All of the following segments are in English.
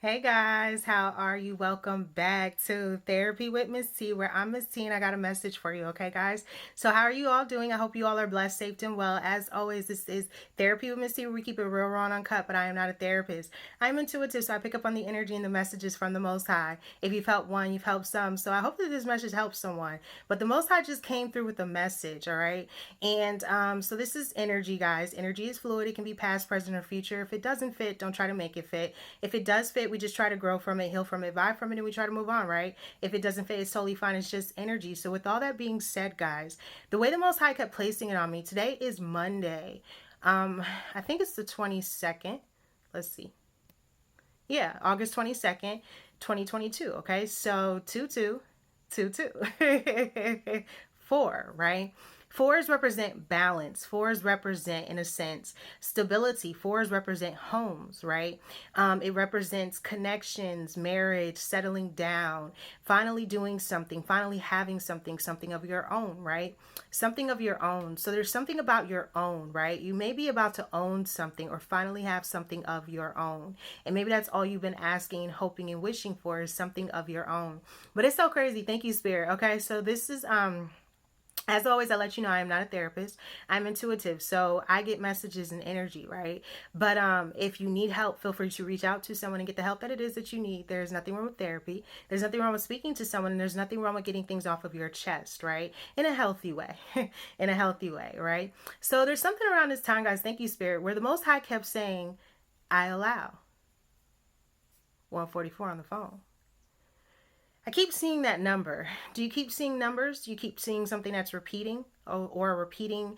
Hey guys, how are you? Welcome back to Therapy with Miss T, where I'm Miss T and I got a message for you, okay, guys? So, how are you all doing? I hope you all are blessed, safe, and well. As always, this is Therapy with Miss T, where we keep it real, raw, and uncut, but I am not a therapist. I'm intuitive, so I pick up on the energy and the messages from the Most High. If you've helped one, you've helped some. So, I hope that this message helps someone. But the Most High just came through with a message, all right? And so this is energy, guys. Energy is fluid, it can be past, present, or future. If it doesn't fit, don't try to make it fit. If it does fit, we just try to grow from it, heal from it, vibe from it, and we try to move on, right? If it doesn't fit, it's totally fine. It's just energy. So with all that being said, guys, the way the Most High kept placing it on me, today is Monday. I think it's the 22nd. Let's see. Yeah, August 22nd, 2022. Okay, so 2222. 4, right? Fours represent balance. Fours represent, in a sense, stability. Fours represent homes, right? It represents connections, marriage, settling down, finally doing something, finally having something, something of your own, right? Something of your own. So there's something about your own, right? You may be about to own something or finally have something of your own. And maybe that's all you've been asking, hoping, and wishing for is something of your own. But it's so crazy. Thank you, Spirit. Okay, so this is as always, I let you know I am not a therapist. I'm intuitive, so I get messages and energy, right? But if you need help, feel free to reach out to someone and get the help that it is that you need. There's nothing wrong with therapy. There's nothing wrong with speaking to someone, and there's nothing wrong with getting things off of your chest, right? In a healthy way, in a healthy way, right? So there's something around this time, guys. Thank you, Spirit, where the Most High kept saying, "I allow." 144 on the phone. I keep seeing that number. Do you keep seeing numbers? Do you keep seeing something that's repeating or a repeating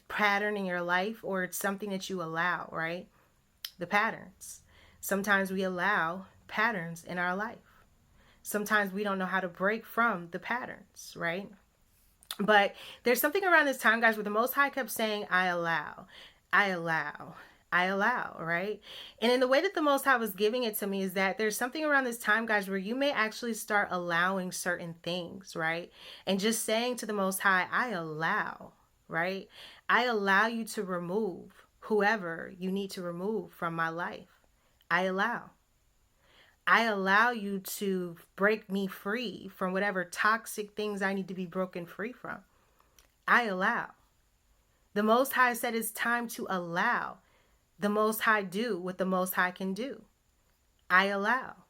pattern in your life, or it's something that you allow, right? The patterns. Sometimes we allow patterns in our life. Sometimes we don't know how to break from the patterns, right? But there's something around this time, guys, where the Most High kept saying, "I allow, I allow, I allow," right? And in the way that the Most High was giving it to me is that there's something around this time, guys, where you may actually start allowing certain things, right? And just saying to the Most High, "I allow," right? "I allow you to remove whoever you need to remove from my life. I allow. I allow you to break me free from whatever toxic things I need to be broken free from. I allow." The Most High said it's time to allow the Most High do what the Most High can do. I allow.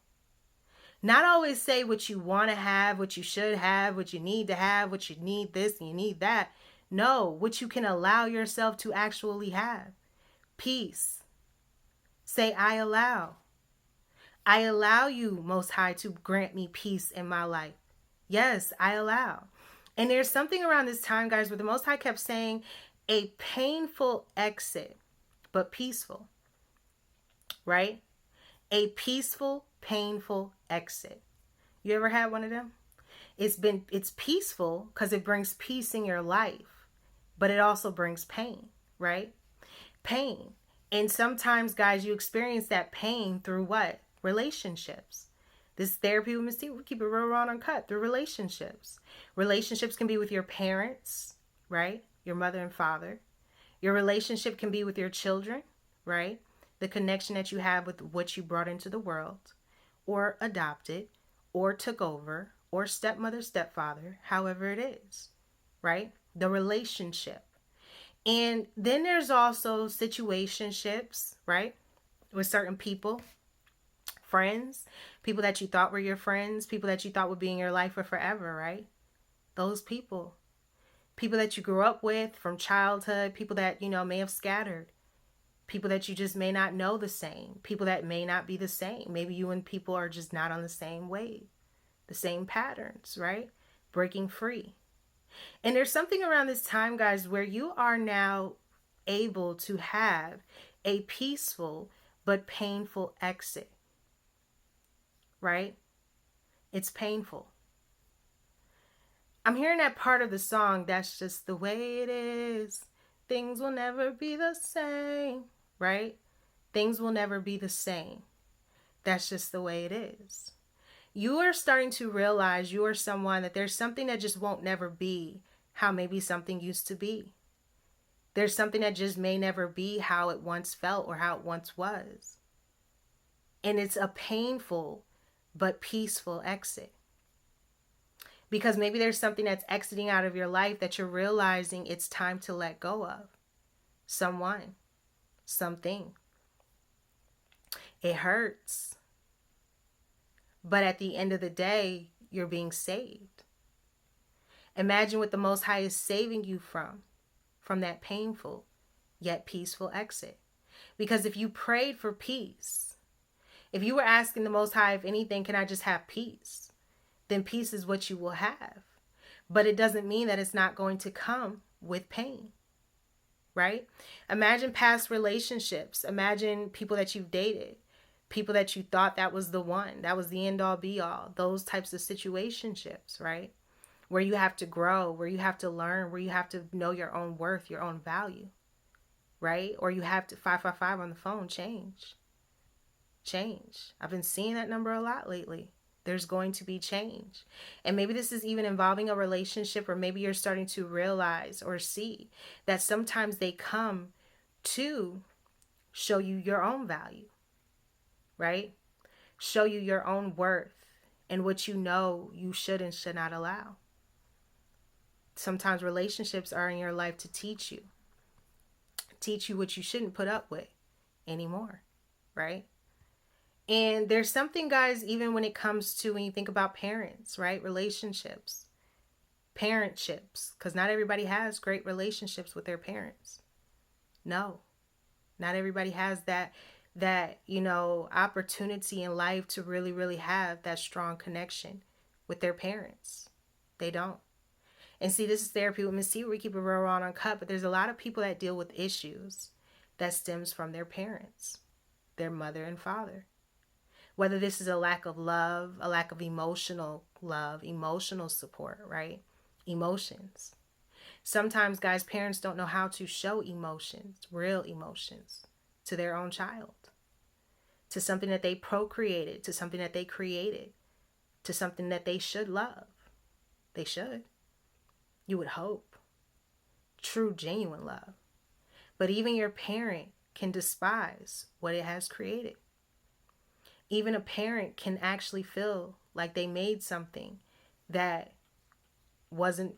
Not always say what you want to have, what you should have, what you need to have, what you need this and you need that. No, what you can allow yourself to actually have. Peace. Say, "I allow." I allow you, Most High, to grant me peace in my life. Yes, I allow. And there's something around this time, guys, where the Most High kept saying a painful exit, but peaceful, right? A peaceful, painful exit. You ever had one of them? It's peaceful because it brings peace in your life, but it also brings pain, right? Pain. And sometimes, guys, you experience that pain through what? Relationships. This therapy with Miss T, we keep it real raw and uncut through relationships. Relationships can be with your parents, right? Your mother and father. Your relationship can be with your children, right? The connection that you have with what you brought into the world, or adopted, or took over, or stepmother, stepfather, however it is, right? The relationship. And then there's also situationships, right? With certain people, friends, people that you thought were your friends, people that you thought would be in your life for forever, right? Those people. People that you grew up with from childhood, people that, may have scattered. People that you just may not know the same. People that may not be the same. Maybe you and people are just not on the same wave, the same patterns, right? Breaking free. And there's something around this time, guys, where you are now able to have a peaceful but painful exit, right? It's painful. I'm hearing that part of the song, "That's just the way it is. Things will never be the same," right? Things will never be the same. That's just the way it is. You are starting to realize you are someone that there's something that just won't never be how maybe something used to be. There's something that just may never be how it once felt or how it once was. And it's a painful but peaceful exit. Because maybe there's something that's exiting out of your life that you're realizing it's time to let go of. Someone, something. It hurts. But at the end of the day, you're being saved. Imagine what the Most High is saving you from that painful yet peaceful exit. Because if you prayed for peace, if you were asking the Most High, if anything, can I just have peace? Then peace is what you will have. But it doesn't mean that it's not going to come with pain, right? Imagine past relationships. Imagine people that you've dated, people that you thought that was the one, that was the end all be all, those types of situationships, right? Where you have to grow, where you have to learn, where you have to know your own worth, your own value, right? Or you have to 555 on the phone, change. I've been seeing that number a lot lately. There's going to be change. And maybe this is even involving a relationship, or maybe you're starting to realize or see that sometimes they come to show you your own value, right? Show you your own worth and what you know you should and should not allow. Sometimes relationships are in your life to teach you what you shouldn't put up with anymore, right? And there's something, guys, even when it comes to when you think about parents, right? Relationships, parentships, because not everybody has great relationships with their parents. No, not everybody has that opportunity in life to really, really have that strong connection with their parents. They don't. And see, this is Therapy with Miss T, where we keep it real, raw, and uncut, but there's a lot of people that deal with issues that stems from their parents, their mother and father. Whether this is a lack of love, a lack of emotional love, emotional support, right? Emotions. Sometimes, guys, parents don't know how to show emotions, real emotions, to their own child, to something that they procreated, to something that they created, to something that they should love. They should. You would hope. True, genuine love. But even your parent can despise what it has created. Even a parent can actually feel like they made something that wasn't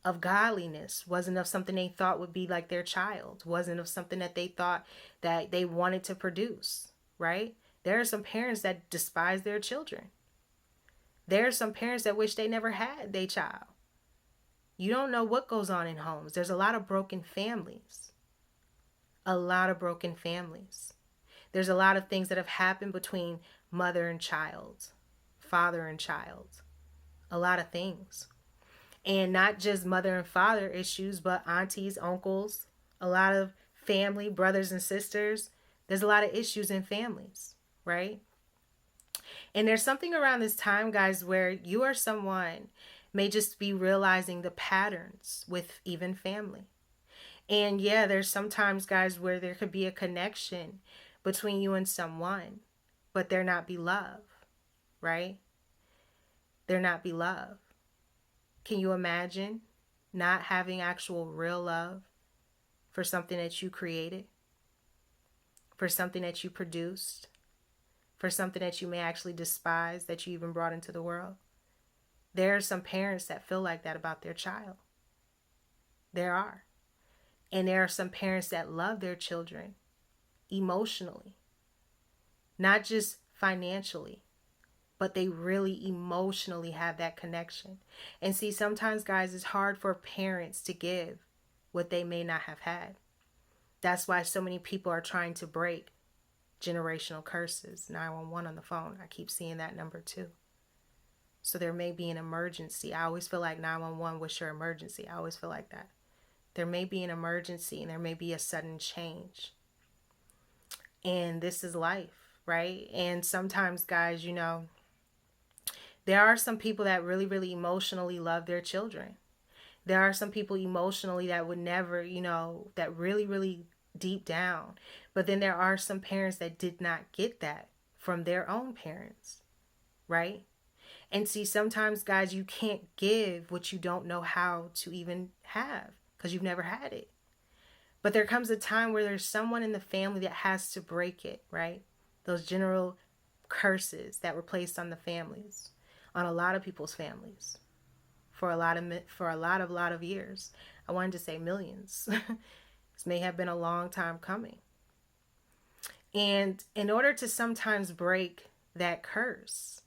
of godliness, wasn't of something they thought would be like their child, wasn't of something that they thought that they wanted to produce, right? There are some parents that despise their children. There are some parents that wish they never had their child. You don't know what goes on in homes. There's a lot of broken families. A lot of broken families. There's a lot of things that have happened between mother and child, father and child. A lot of things. And not just mother and father issues, but aunties, uncles, a lot of family, brothers and sisters. There's a lot of issues in families, right? And there's something around this time, guys, where you or someone may just be realizing the patterns with even family. And yeah, there's sometimes, guys, where there could be a connection between you and someone, but there not be love, right? There not be love. Can you imagine not having actual real love for something that you created, for something that you produced, for something that you may actually despise that you even brought into the world? There are some parents that feel like that about their child. There are. And there are some parents that love their children emotionally, not just financially, but they really emotionally have that connection. And see, sometimes, guys, it's hard for parents to give what they may not have had. That's why so many people are trying to break generational curses. 911 on the phone. I keep seeing that number too. So there may be an emergency. I always feel like 911 was your emergency. I always feel like that. There may be an emergency and there may be a sudden change. And this is life, right? And sometimes, guys, there are some people that really, really emotionally love their children. There are some people emotionally that would never, that really, really deep down. But then there are some parents that did not get that from their own parents, right? And see, sometimes, guys, you can't give what you don't know how to even have because you've never had it. But there comes a time where there's someone in the family that has to break it, right? Those curses that were placed on the families, on a lot of people's families, for a lot of years. I wanted to say millions. This may have been a long time coming. And in order to sometimes break that curse,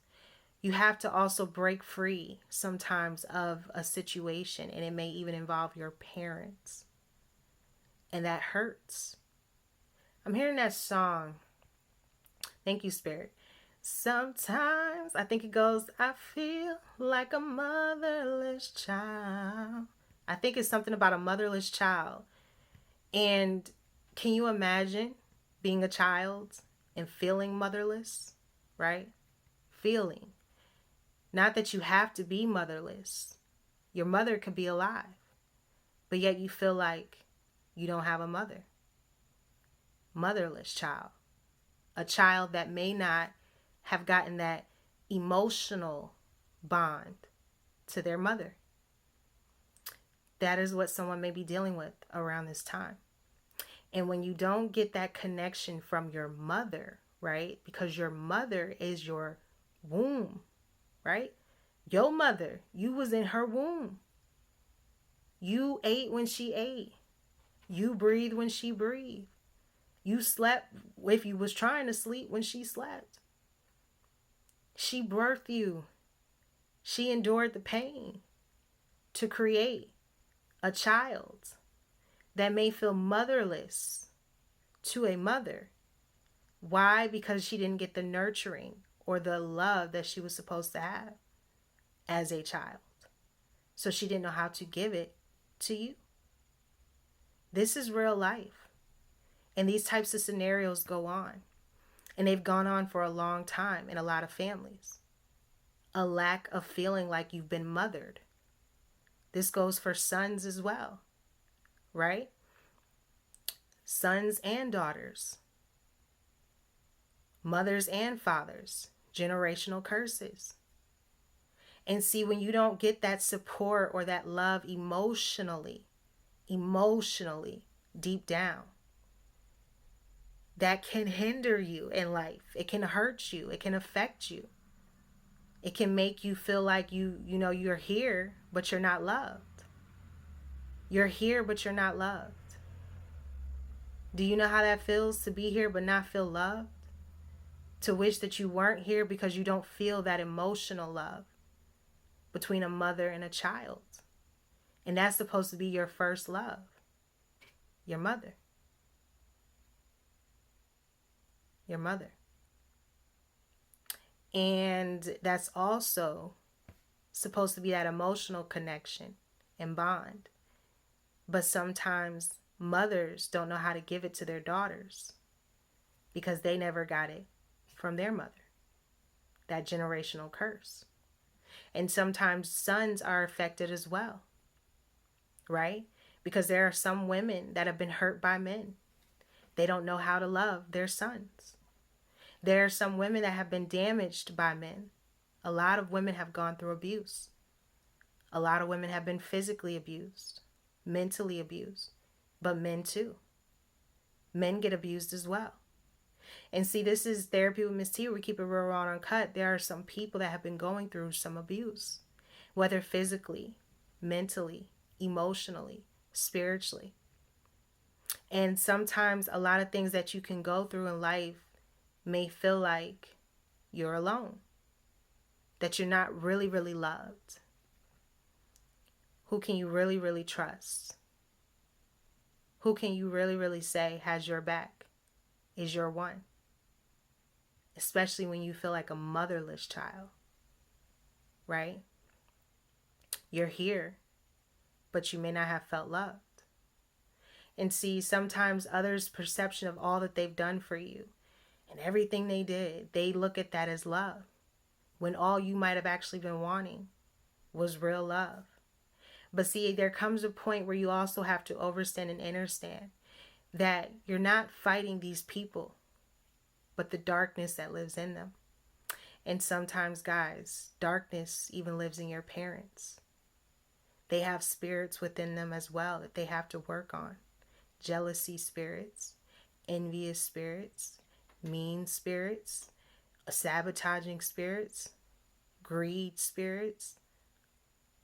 you have to also break free sometimes of a situation, and it may even involve your parents. And that hurts. I'm hearing that song. Thank you, Spirit. Sometimes I think it goes, I feel like a motherless child. I think it's something about a motherless child. And can you imagine being a child and feeling motherless, right? Feeling. Not that you have to be motherless. Your mother could be alive, but yet you feel like you don't have a mother. Motherless child. A child that may not have gotten that emotional bond to their mother. That is what someone may be dealing with around this time. And when you don't get that connection from your mother, right? Because your mother is your womb, right? Your mother, you was in her womb. You ate when she ate. You breathed when she breathed. You slept if you was trying to sleep when she slept. She birthed you. She endured the pain to create a child that may feel motherless to a mother. Why? Because she didn't get the nurturing or the love that she was supposed to have as a child. So she didn't know how to give it to you. This is real life. And these types of scenarios go on. And they've gone on for a long time in a lot of families. A lack of feeling like you've been mothered. This goes for sons as well, right? Sons and daughters. Mothers and fathers. Generational curses. And see, when you don't get that support or that love emotionally, deep down, that can hinder you in life. It can hurt you. It can affect you. It can make you feel like you're here, but you're not loved. You're here, but you're not loved. Do you know how that feels to be here but not feel loved? To wish that you weren't here because you don't feel that emotional love between a mother and a child. And that's supposed to be your first love. Your mother. Your mother. And that's also supposed to be that emotional connection and bond. But sometimes mothers don't know how to give it to their daughters because they never got it from their mother. That generational curse. And sometimes sons are affected as well, right? Because there are some women that have been hurt by men. They don't know how to love their sons. There are some women that have been damaged by men. A lot of women have gone through abuse. A lot of women have been physically abused, mentally abused, but men too. Men get abused as well. And see, this is Therapy with Miss T, where we keep it real, raw, and uncut. There are some people that have been going through some abuse, whether physically, mentally, emotionally, spiritually. And sometimes a lot of things that you can go through in life may feel like you're alone, that you're not really, really loved. Who can you really, really trust? Who can you really, really say has your back, is your one? Especially when you feel like a motherless child, right? You're here, but you may not have felt loved. And see, sometimes others' perception of all that they've done for you and everything they did, they look at that as love, when all you might have actually been wanting was real love. But see, there comes a point where you also have to understand and understand that you're not fighting these people, but the darkness that lives in them. And sometimes, guys, darkness even lives in your parents. They have spirits within them as well that they have to work on. Jealousy spirits, envious spirits, mean spirits, sabotaging spirits, greed spirits.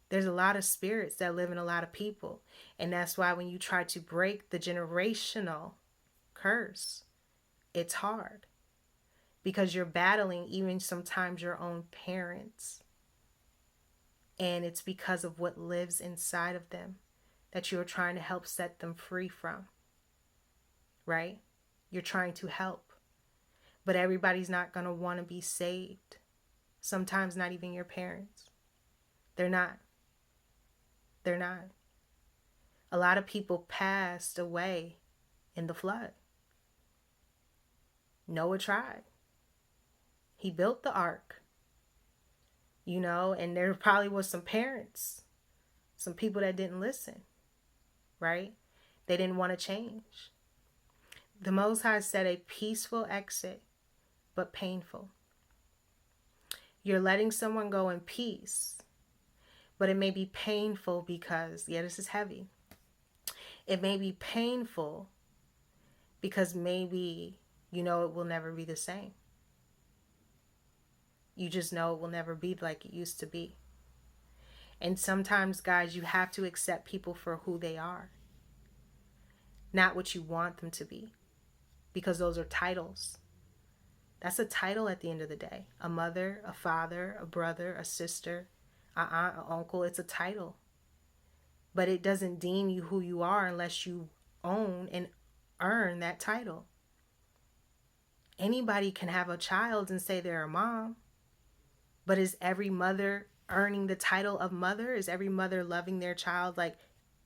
There's a lot of spirits that live in a lot of people. And that's why when you try to break the generational curse, it's hard. Because you're battling even sometimes your own parents. And it's because of what lives inside of them that you're trying to help set them free from. Right? You're trying to help. But everybody's not going to want to be saved. Sometimes not even your parents. They're not. They're not. A lot of people passed away in the flood. Noah tried. He built the ark. And there probably was some parents, some people that didn't listen, right? They didn't want to change. The Most High said a peaceful exit, but painful. You're letting someone go in peace, but it may be painful because, this is heavy. It may be painful because maybe, it will never be the same. You just know it will never be like it used to be. And sometimes, guys, you have to accept people for who they are, not what you want them to be, because those are titles. That's a title at the end of the day. A mother, a father, a brother, a sister, an aunt, an uncle. It's a title. But it doesn't deem you who you are unless you own and earn that title. Anybody can have a child and say they're a mom. But is every mother earning the title of mother? Is every mother loving their child, like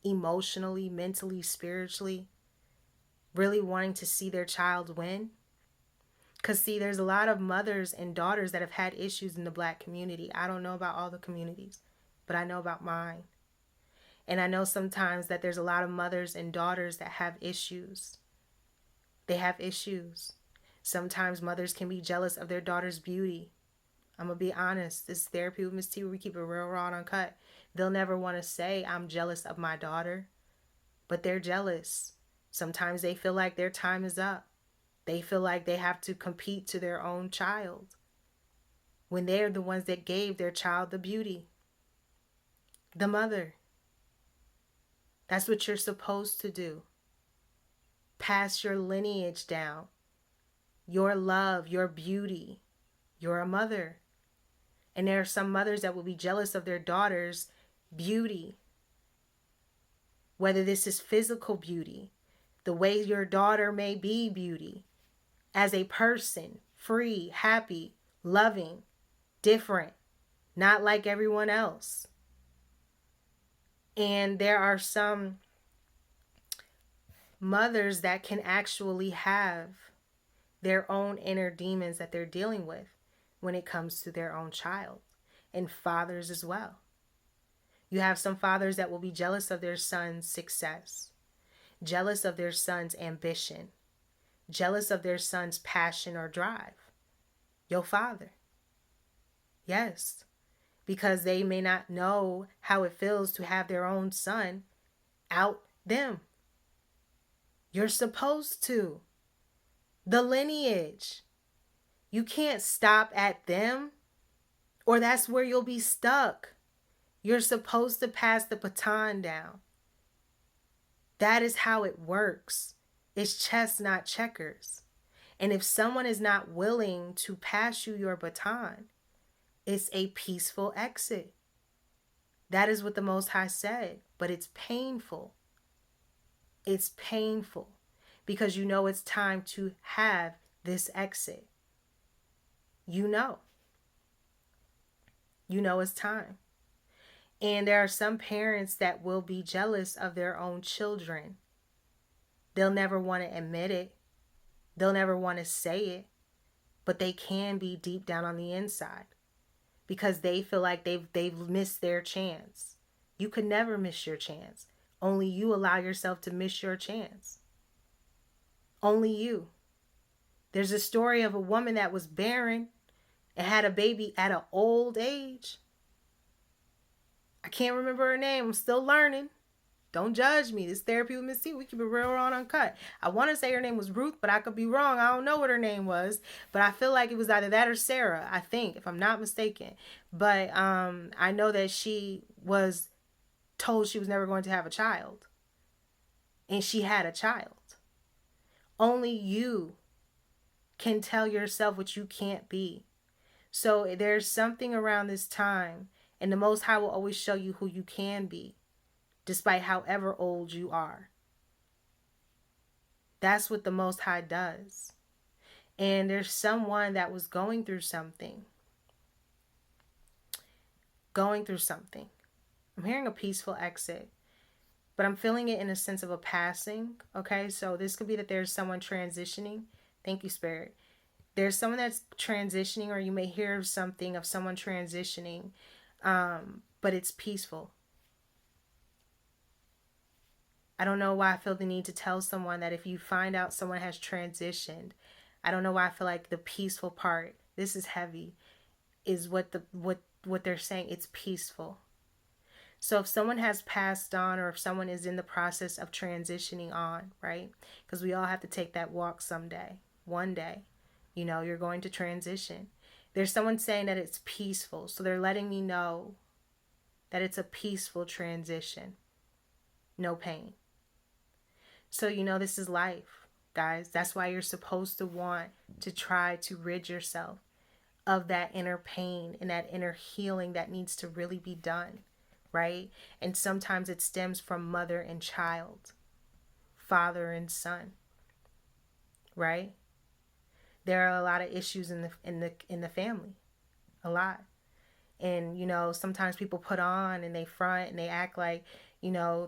emotionally, mentally, spiritually, really wanting to see their child win? Because see, there's a lot of mothers and daughters that have had issues in the Black community. I don't know about all the communities, but I know about mine. And I know sometimes that there's a lot of mothers and daughters that have issues. They have issues. Sometimes mothers can be jealous of their daughter's beauty. I'm going to be honest. This is Therapy with Miss T, where we keep it real, raw, and uncut. They'll never want to say, I'm jealous of my daughter. But they're jealous. Sometimes they feel like their time is up. They feel like they have to compete to their own child, when they're the ones that gave their child the beauty. The mother. That's what you're supposed to do. Pass your lineage down. Your love, your beauty. You're a mother. And there are some mothers that will be jealous of their daughter's beauty. Whether this is physical beauty, the way your daughter may be beauty, as a person, free, happy, loving, different, not like everyone else. And there are some mothers that can actually have their own inner demons that they're dealing with when it comes to their own child, and fathers as well. You have some fathers that will be jealous of their son's success, jealous of their son's ambition, jealous of their son's passion or drive. Your father. Yes. Because they may not know how it feels to have their own son out them. You're supposed to. The lineage. You can't stop at them, or that's where you'll be stuck. You're supposed to pass the baton down. That is how it works. It's chess, not checkers. And if someone is not willing to pass you your baton, it's a peaceful exit. That is what the Most High said, but it's painful. It's painful because you know it's time to have this exit. You know it's time. And there are some parents that will be jealous of their own children. They'll never want to admit it. They'll never want to say it. But they can be deep down on the inside because they feel like they've missed their chance. You could never miss your chance. Only you allow yourself to miss your chance. Only you. There's a story of a woman that was barren and had a baby at an old age. I can't remember her name. I'm still learning. Don't judge me. This Therapy with Miss T. We keep it real, raw, and uncut. I want to say her name was Ruth, but I could be wrong. I don't know what her name was, but I feel like it was either that or Sarah, I think, if I'm not mistaken. But I know that she was told she was never going to have a child, and she had a child. Only you can tell yourself what you can't be. So there's something around this time, and the Most High will always show you who you can be, despite however old you are. That's what the Most High does. And there's someone that was going through something. I'm hearing a peaceful exit, but I'm feeling it in a sense of a passing. Okay, so this could be that there's someone transitioning. Thank you, Spirit. There's someone that's transitioning, or you may hear something of someone transitioning, but it's peaceful. I don't know why I feel the need to tell someone that if you find out someone has transitioned, I don't know why I feel like the peaceful part, this is heavy, is what they're saying. It's peaceful. So if someone has passed on, or if someone is in the process of transitioning on, right? Because we all have to take that walk someday, one day, you're going to transition. There's someone saying that it's peaceful. So they're letting me know that it's a peaceful transition. No pain. So, this is life, guys. That's why you're supposed to want to try to rid yourself of that inner pain and that inner healing that needs to really be done, right? And sometimes it stems from mother and child, father and son, right? There are a lot of issues in the family, a lot. And, sometimes people put on and they front and they act like,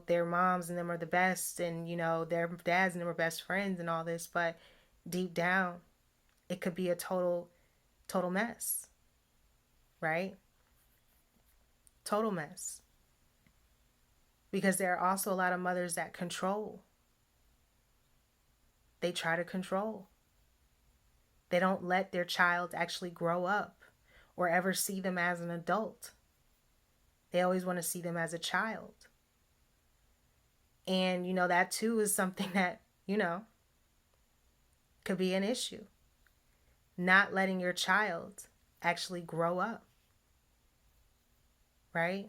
their moms and them are the best, and, their dads and them are best friends and all this. But deep down, it could be a total mess, right? Total mess. Because there are also a lot of mothers that control. They try to control. They don't let their child actually grow up or ever see them as an adult. They always want to see them as a child. And, that too is something that, could be an issue. Not letting your child actually grow up. Right?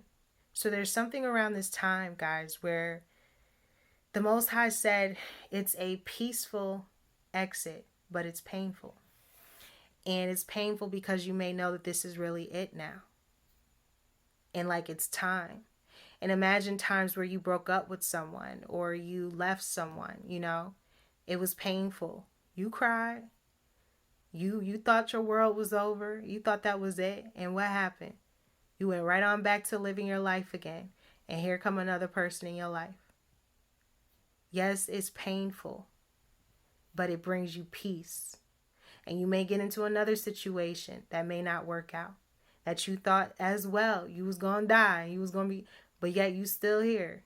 So there's something around this time, guys, where the Most High said it's a peaceful exit, but it's painful. And it's painful because you may know that this is really it now. And like it's time. And imagine times where you broke up with someone or you left someone, It was painful. You cried. You thought your world was over. You thought that was it. And what happened? You went right on back to living your life again. And here come another person in your life. Yes, it's painful, but it brings you peace. And you may get into another situation that may not work out, that you thought as well you was going to die, you was going to be, but yet you still here.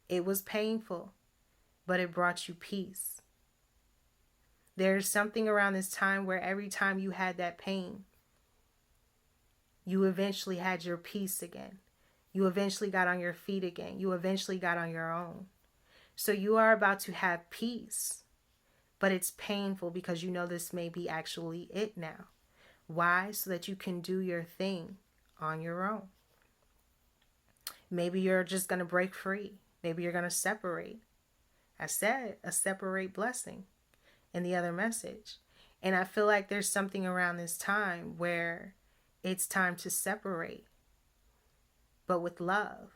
It was painful, but it brought you peace. There's something around this time where every time you had that pain, you eventually had your peace again. You eventually got on your feet again. You eventually got on your own. So you are about to have peace, but it's painful because this may be actually it now. Why? So that you can do your thing on your own. Maybe you're just going to break free. Maybe you're going to separate. I said a separate blessing in the other message. And I feel like there's something around this time where it's time to separate, but with love,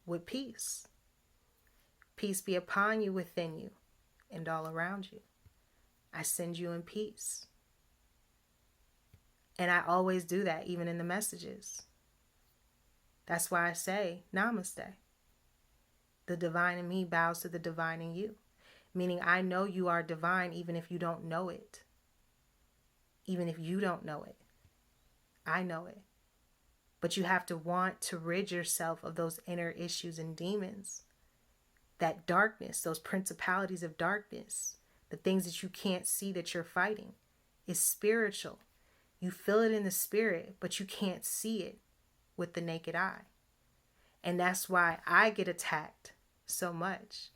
with peace. Peace be upon you, within you, and all around you. I send you in peace. And I always do that, even in the messages. That's why I say namaste. The divine in me bows to the divine in you. Meaning I know you are divine even if you don't know it. Even if you don't know it. I know it. But you have to want to rid yourself of those inner issues and demons. That darkness, those principalities of darkness, the things that you can't see that you're fighting, is spiritual. You feel it in the spirit, but you can't see it with the naked eye. And that's why I get attacked so much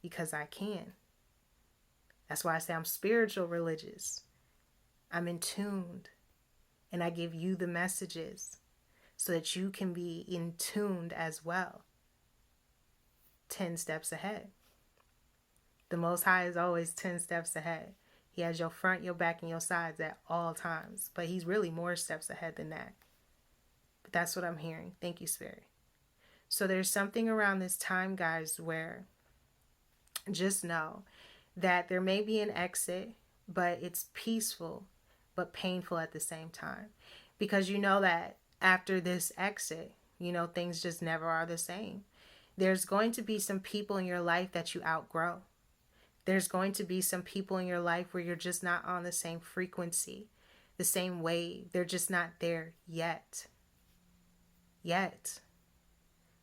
because I can. That's why I say I'm spiritual religious. I'm in tuned, and I give you the messages so that you can be in tuned as well. 10 steps ahead. The Most High is always 10 steps ahead. He has your front, your back, and your sides at all times. But he's really more steps ahead than that. But that's what I'm hearing. Thank you, Spirit. So there's something around this time, guys, where just know that there may be an exit, but it's peaceful, but painful at the same time. Because you know that after this exit, things just never are the same. There's going to be some people in your life that you outgrow. There's going to be some people in your life where you're just not on the same frequency, the same wave. They're just not there yet.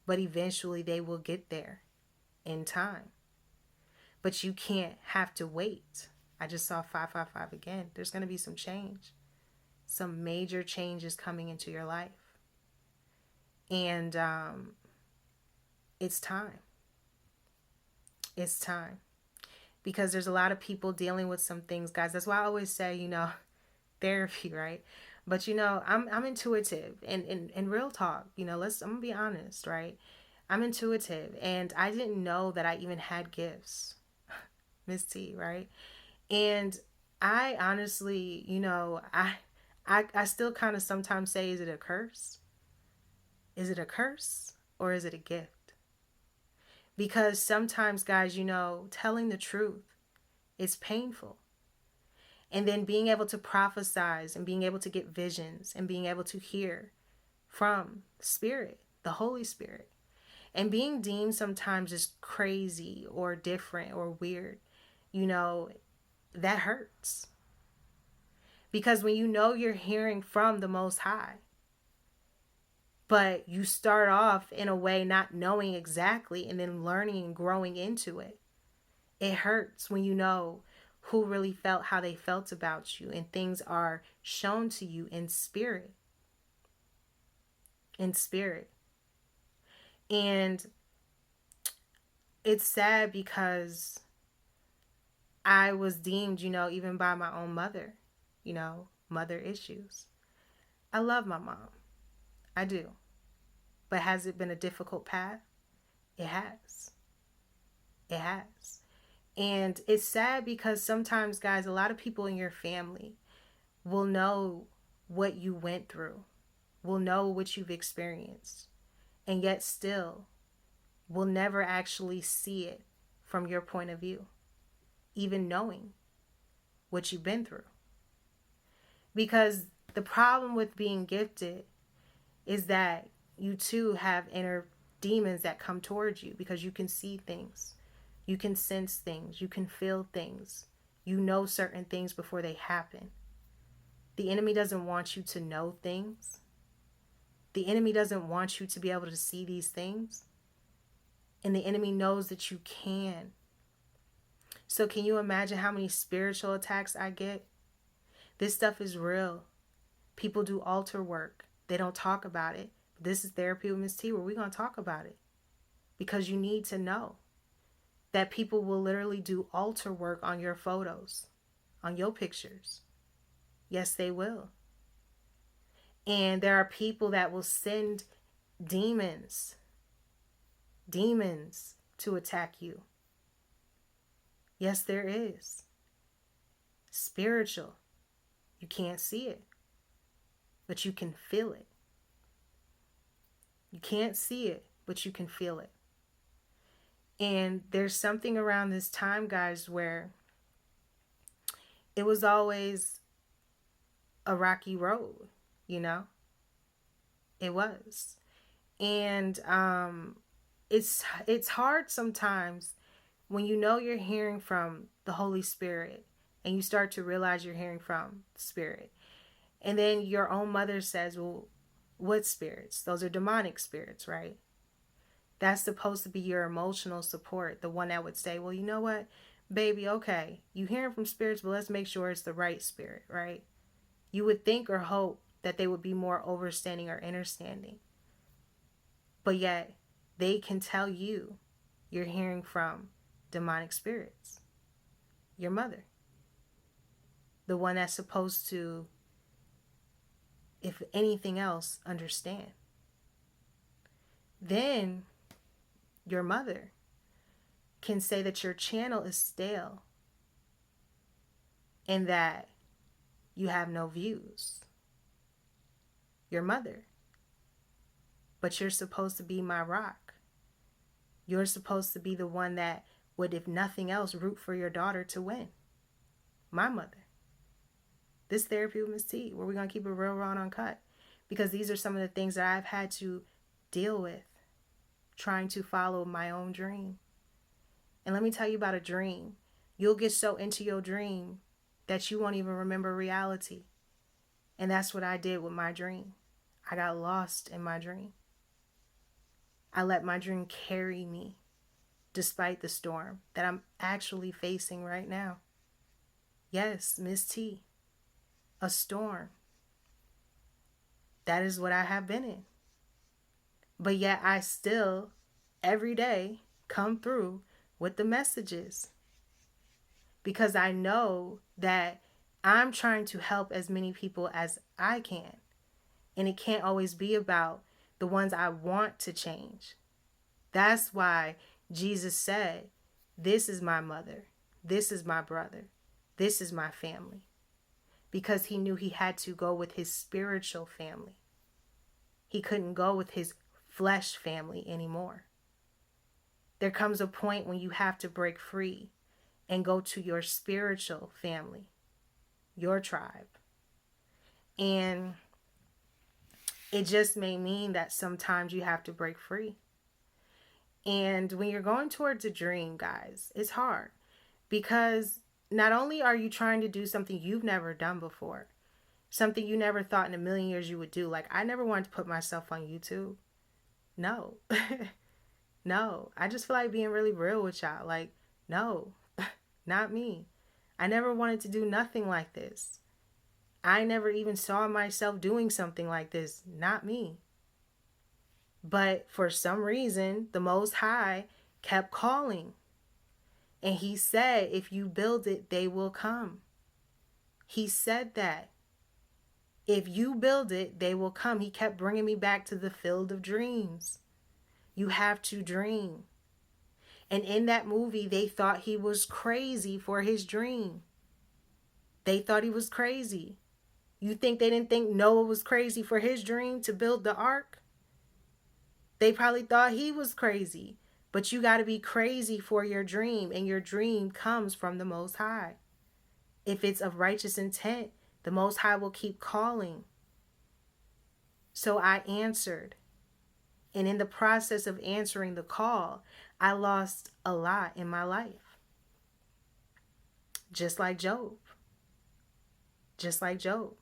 But eventually they will get there in time. But you can't have to wait. I just saw 555 again. There's going to be some change. Some major changes coming into your life. And it's time. It's time. Because there's a lot of people dealing with some things, guys. That's why I always say, therapy, right? But I'm intuitive and real talk, I'm gonna be honest, right? I'm intuitive, and I didn't know that I even had gifts, Miss T, right? And I honestly, I still kind of sometimes say, is it a curse? Is it a curse or is it a gift? Because sometimes, guys, telling the truth is painful. And then being able to prophesize and being able to get visions and being able to hear from Spirit, the Holy Spirit, and being deemed sometimes as crazy or different or weird, that hurts. Because when you're hearing from the Most High, but you start off in a way not knowing exactly and then learning and growing into it, it hurts when you know who really felt how they felt about you and things are shown to you in spirit. In spirit. And it's sad because I was deemed, even by my own mother, mother issues. I love my mom. I do. But has it been a difficult path? It has. It has. And it's sad because sometimes, guys, a lot of people in your family will know what you went through, will know what you've experienced, and yet still will never actually see it from your point of view, even knowing what you've been through. Because the problem with being gifted is that you too have inner demons that come towards you because you can see things. You can sense things. You can feel things. You know certain things before they happen. The enemy doesn't want you to know things. The enemy doesn't want you to be able to see these things. And the enemy knows that you can. So can you imagine how many spiritual attacks I get? This stuff is real. People do altar work. They don't talk about it. This is Therapy with Miss T, where we're going to talk about it. Because you need to know that people will literally do altar work on your photos, on your pictures. Yes, they will. And there are people that will send demons to attack you. Yes, there is. Spiritual. You can't see it, but you can feel it. You can't see it, but you can feel it. And there's something around this time, guys, where it was always a rocky road, It was. And it's hard sometimes when you're hearing from the Holy Spirit and you start to realize you're hearing from the Spirit. And then your own mother says, well, what spirits? Those are demonic spirits, right? That's supposed to be your emotional support. The one that would say, well, you know what, baby, okay, you hearing from spirits, but let's make sure it's the right spirit, right? You would think or hope that they would be more overstanding or understanding. But yet, they can tell you you're hearing from demonic spirits. Your mother. The one that's supposed to, if anything else, understand. Then your mother can say that your channel is stale and that you have no views. Your mother. But you're supposed to be my rock. You're supposed to be the one that would, if nothing else, root for your daughter to win. My mother. This Therapy with Miss T, where we're going to keep it real, raw, and uncut. Because these are some of the things that I've had to deal with trying to follow my own dream. And let me tell you about a dream. You'll get so into your dream that you won't even remember reality. And that's what I did with my dream. I got lost in my dream. I let my dream carry me despite the storm that I'm actually facing right now. Yes, Miss T, a storm. That is what I have been in. But yet I still, every day, come through with the messages. Because I know that I'm trying to help as many people as I can. And it can't always be about the ones I want to change. That's why Jesus said, this is my mother. This is my brother. This is my family. Because he knew he had to go with his spiritual family. He couldn't go with his flesh family anymore. There comes a point when you have to break free and go to your spiritual family, your tribe. And it just may mean that sometimes you have to break free. And when you're going towards a dream, guys, it's hard. Because not only are you trying to do something you've never done before, something you never thought in a million years you would do. Like, I never wanted to put myself on YouTube. No. No. I just feel like being really real with y'all. Like, no. Not me. I never wanted to do nothing like this. I never even saw myself doing something like this. Not me. But for some reason, the Most High kept calling. And he said, if you build it, they will come. He said that. If you build it, they will come. He kept bringing me back to the field of dreams. You have to dream. And in that movie, they thought he was crazy for his dream. They thought he was crazy. You think they didn't think Noah was crazy for his dream to build the ark? They probably thought he was crazy. But you got to be crazy for your dream. And your dream comes from the Most High. If it's of righteous intent, the Most High will keep calling. So I answered. And in the process of answering the call, I lost a lot in my life. Just like Job. Just like Job.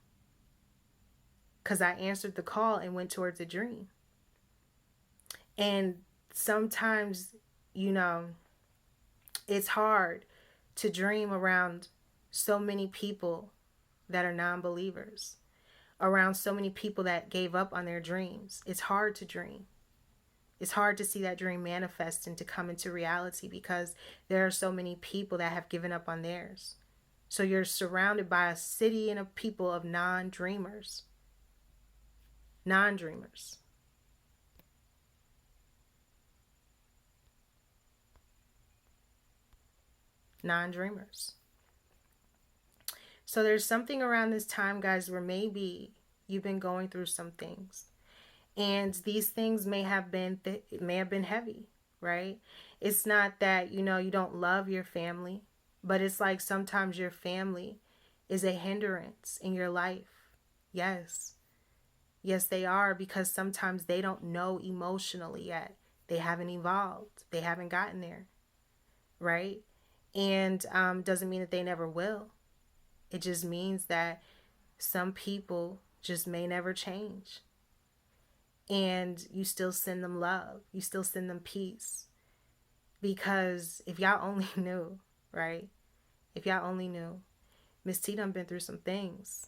Because I answered the call and went towards a dream. And sometimes, it's hard to dream around so many people that are non-believers, around so many people that gave up on their dreams. It's hard to dream. It's hard to see that dream manifest and to come into reality because there are so many people that have given up on theirs. So you're surrounded by a city and of people of non-dreamers. Non-dreamers. Non-dreamers. So there's something around this time, guys, where maybe you've been going through some things. And these things may have been heavy, right? It's not that, you don't love your family, but it's like sometimes your family is a hindrance in your life. Yes. Yes, they are, because sometimes they don't know emotionally yet. They haven't evolved. They haven't gotten there, right? And doesn't mean that they never will. It just means that some people just may never change. And you still send them love. You still send them peace. Because if y'all only knew, right? If y'all only knew, Miss T done been through some things.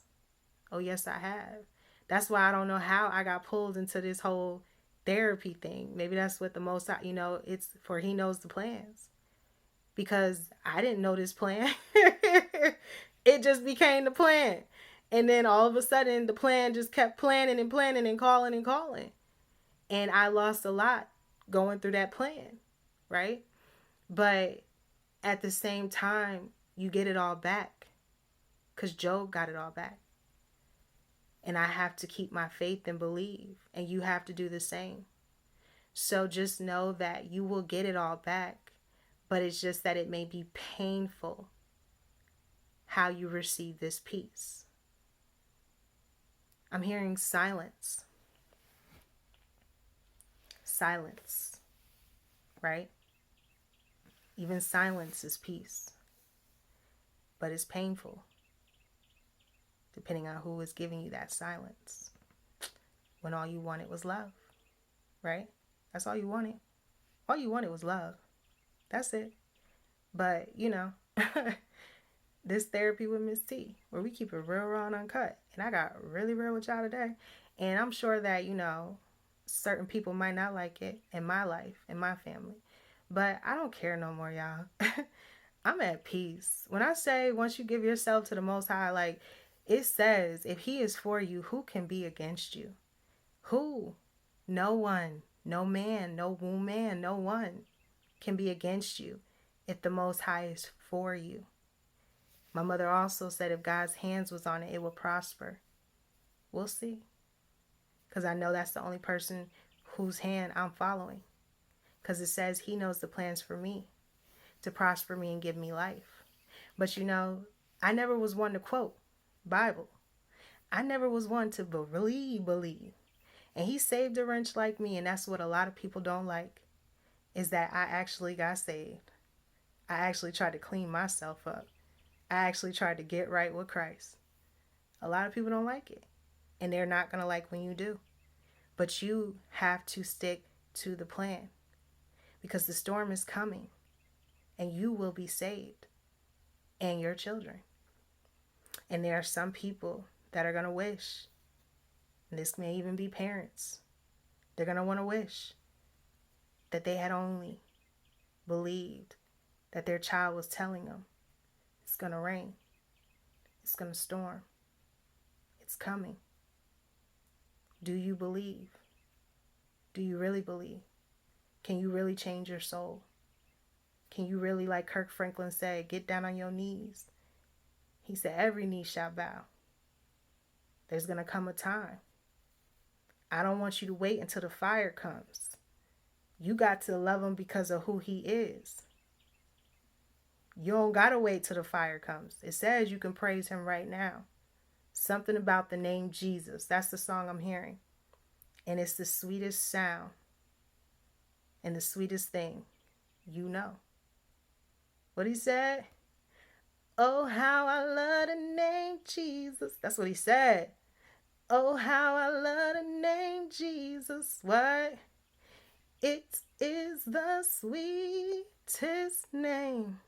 Oh, yes, I have. That's why I don't know how I got pulled into this whole therapy thing. Maybe that's what the Most High, it's for He knows the plans. Because I didn't know this plan. It just became the plan. And then all of a sudden, the plan just kept planning and planning and calling and calling. And I lost a lot going through that plan, right? But at the same time, you get it all back. Because Job got it all back. And I have to keep my faith and believe. And you have to do the same. So just know that you will get it all back. But it's just that it may be painful how you receive this peace. I'm hearing silence. Silence. Right? Even silence is peace. But it's painful. Depending on who is giving you that silence. When all you wanted was love. Right? That's all you wanted. All you wanted was love. That's it. But, this Therapy with Miss T, where we keep it real, raw, and uncut. And I got really real with y'all today. And I'm sure that, certain people might not like it in my life, in my family. But I don't care no more, y'all. I'm at peace. When I say once you give yourself to the Most High, it says, if He is for you, who can be against you? Who? No one. No man. No woman. No one can be against you if the Most High is for you. My mother also said if God's hands was on it, it would prosper. We'll see. Because I know that's the only person whose hand I'm following. Because it says He knows the plans for me, to prosper me and give me life. But I never was one to quote Bible. I never was one to believe. And He saved a wrench like me, and that's what a lot of people don't like. Is that I actually got saved. I actually tried to clean myself up. I actually tried to get right with Christ. A lot of people don't like it. And they're not going to like when you do. But you have to stick to the plan. Because the storm is coming. And you will be saved. And your children. And there are some people that are going to wish. And this may even be parents. They're going to want to wish that they had only believed that their child was telling them, it's going to rain, it's going to storm, it's coming. Do you believe? Do you really believe? Can you really change your soul? Can you really, like Kirk Franklin said, get down on your knees? He said, every knee shall bow. There's going to come a time. I don't want you to wait until the fire comes. You got to love Him because of who He is. You don't got to wait till the fire comes. It says you can praise Him right now. Something about the name Jesus. That's the song I'm hearing. And it's the sweetest sound. And the sweetest thing. What He said? Oh, how I love the name Jesus. That's what He said. Oh, how I love the name Jesus. What? It is the sweetest name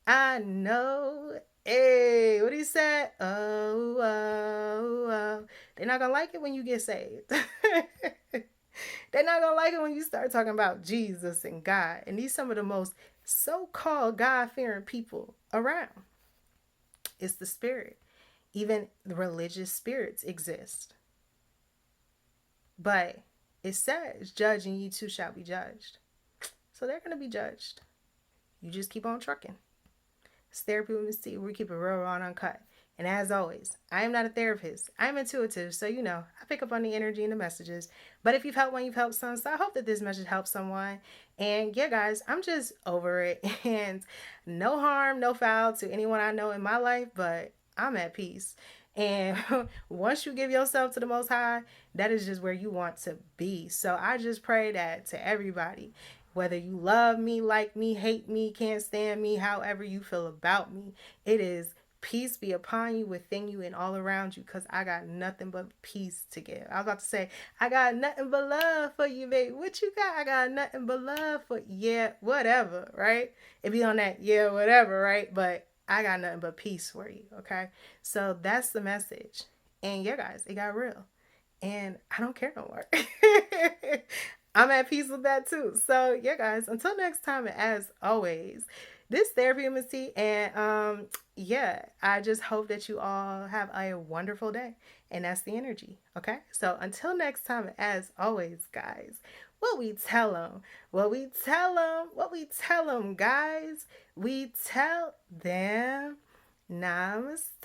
I know. Hey, what He said? Oh, oh, oh. They're not going to like it when you get saved. They're not going to like it when you start talking about Jesus and God. And these some of the most so-called God-fearing people around. It's the spirit. Even the religious spirits exist. But it says, judge and ye too shall be judged. So they're going to be judged. You just keep on trucking. It's Therapy with Miss T. We keep it real, raw, and uncut. And as always, I am not a therapist. I'm intuitive. So, I pick up on the energy and the messages. But if you've helped one, you've helped some. So I hope that this message helps someone. And yeah, guys, I'm just over it. And no harm, no foul to anyone I know in my life. But I'm at peace. And once you give yourself to the Most High, that is just where you want to be. So I just pray that to everybody, whether you love me, like me, hate me, can't stand me, however you feel about me, it is peace be upon you, within you, and all around you, because I got nothing but peace to give. I was about to say, I got nothing but love for you, baby. What you got? I got nothing but love for you. Yeah, whatever, right? If you on that, yeah, whatever, right? But I got nothing but peace for you, okay? So that's the message. And yeah, guys, it got real. and I don't care no more. I'm at peace with that too. So yeah, guys, until next time, as always, this therapy with Miss T, and yeah, I just hope that you all have a wonderful day, and that's the energy. Okay, so until next time, as always, guys, what we tell them, what we tell them, guys, we tell them, namaste.